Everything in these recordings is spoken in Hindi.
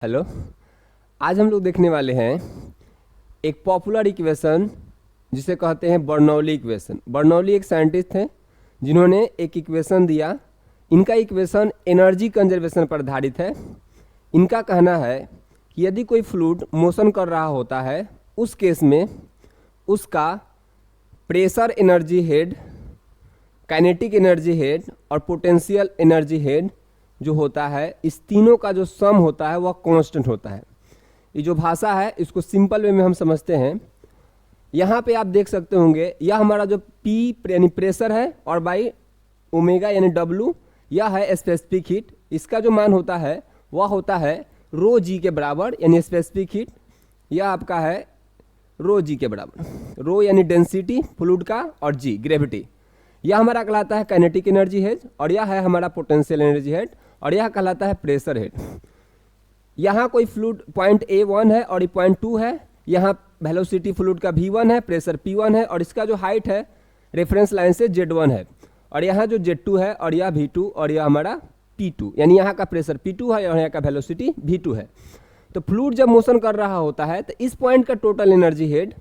हेलो। आज हम लोग देखने वाले हैं एक पॉपुलर इक्वेशन जिसे कहते हैं बर्नौली इक्वेशन। बर्नौली एक साइंटिस्ट हैं जिन्होंने एक इक्वेशन दिया। इनका इक्वेशन एनर्जी कंजर्वेशन पर आधारित है। इनका कहना है कि यदि कोई फ्लूइड मोशन कर रहा होता है उस केस में उसका pressure energy head, kinetic energy head और पोटेंशियल एनर्जी हेड जो होता है, इस तीनों का जो सम होता है वह कांस्टेंट होता है। ये जो भाषा है इसको सिंपल वे में हम समझते हैं। यहाँ पे आप देख सकते होंगे यह हमारा जो P यानी प्रेशर है और बाई ओमेगा यानी W यह है स्पेसिफिक हीट। इसका जो मान होता है वह होता है रो जी के बराबर, यानी स्पेसिफिक हीट यह आपका है रो जी के बराबर। रो यानी डेंसिटी फ्लूइड का और जी ग्रेविटी। यह हमारा कहलाता है काइनेटिक एनर्जी हेड और यह है हमारा पोटेंशियल एनर्जी हेड और यह कहलाता है प्रेशर हेड। यहाँ कोई फ्लूइड पॉइंट A1 है और ये पॉइंट 2 है। यहाँ वेलोसिटी फ्लूइड का V1 है, प्रेशर P1 है और इसका जो हाइट है रेफरेंस लाइन से Z1 है और यहाँ जो Z2 है और यह V2 और यह हमारा P2, यानी यहाँ का प्रेशर P2 है और यहाँ का वेलोसिटी V2 है। तो फ्लूइड जब मोशन कर रहा होता है तो इस पॉइंट का टोटल एनर्जी हेड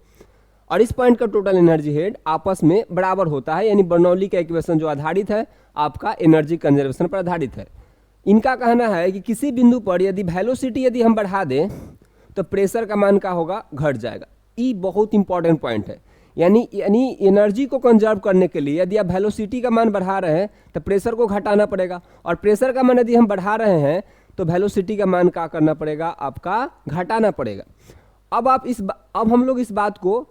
और इस पॉइंट का टोटल एनर्जी हेड आपस में बराबर होता है, यानी बर्नौली का इक्वेशन जो आधारित है आपका एनर्जी कंजर्वेशन पर आधारित है। इनका कहना है कि किसी बिंदु पर यदि वेलोसिटी यदि हम बढ़ा दें तो प्रेशर का मान का होगा, घट जाएगा। ये बहुत इंपॉर्टेंट पॉइंट है। यानी एनर्जी को कंजर्व करने के लिए यदि आप वेलोसिटी का मान बढ़ा रहे हैं तो प्रेशर को घटाना पड़ेगा और प्रेशर का मान यदि हम बढ़ा रहे हैं तो वेलोसिटी का मान क्या करना पड़ेगा, आपका घटाना पड़ेगा। अब हम लोग इस बात को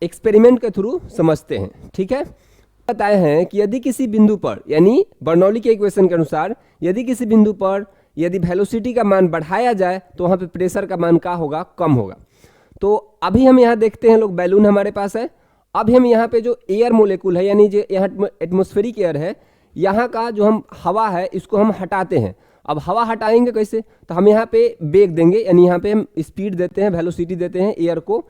एक्सपेरिमेंट के थ्रू समझते हैं, ठीक है। बताए हैं कि यदि किसी बिंदु पर, यानी बर्नौली के इक्वेशन के अनुसार यदि किसी बिंदु पर यदि वेलोसिटी का मान बढ़ाया जाए तो वहाँ पे प्रेशर का मान क्या होगा, कम होगा। तो अभी हम यहाँ देखते हैं लोग, बैलून हमारे पास है। अभी हम यहाँ पे जो एयर मोलिक्यूल है, यानी जो यहाँ एटमॉस्फेरिक एयर है, यहाँ का जो हम हवा है इसको हम हटाते हैं। अब हवा हटाएंगे कैसे, तो हम यहाँ पे वेग देंगे, यानी यहाँ पे हम स्पीड देते हैं, वेलोसिटी देते हैं एयर को,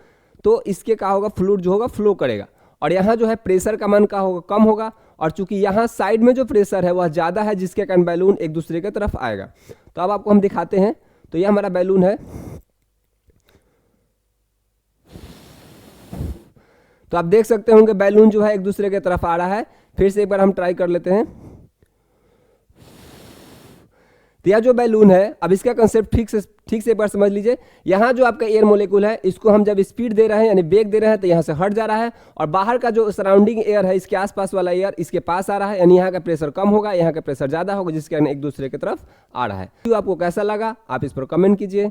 तो इसके क्या होगा, फ्लूइड जो होगा फ्लो करेगा और यहाँ जो है प्रेशर का मान का होगा, कम होगा। और चूंकि यहाँ साइड में जो प्रेशर है वह ज़्यादा है जिसके कारण बैलून एक दूसरे की तरफ आएगा। तो अब आपको हम दिखाते हैं। तो यह हमारा बैलून है। तो आप देख सकते होंगे बैलून जो है एक दूसरे की तरफ आ रहा है। फिर से एक बार हम ट्राई कर लेते हैं। तो यह जो बैलून है, अब इसका कंसेप्ट ठीक से एक बार समझ लीजिए। यहाँ जो आपका एयर मोलिक्यूल है इसको हम जब स्पीड दे रहे हैं यानी वेग दे रहे हैं तो यहाँ से हट जा रहा है और बाहर का जो सराउंडिंग एयर है इसके आसपास वाला एयर इसके पास आ रहा है, यानी यहाँ का प्रेशर कम होगा, यहाँ का प्रेशर ज़्यादा होगा, जिसके कारण एक दूसरे की तरफ आ रहा है। तो आपको कैसा लगा आप इस पर कमेंट कीजिए।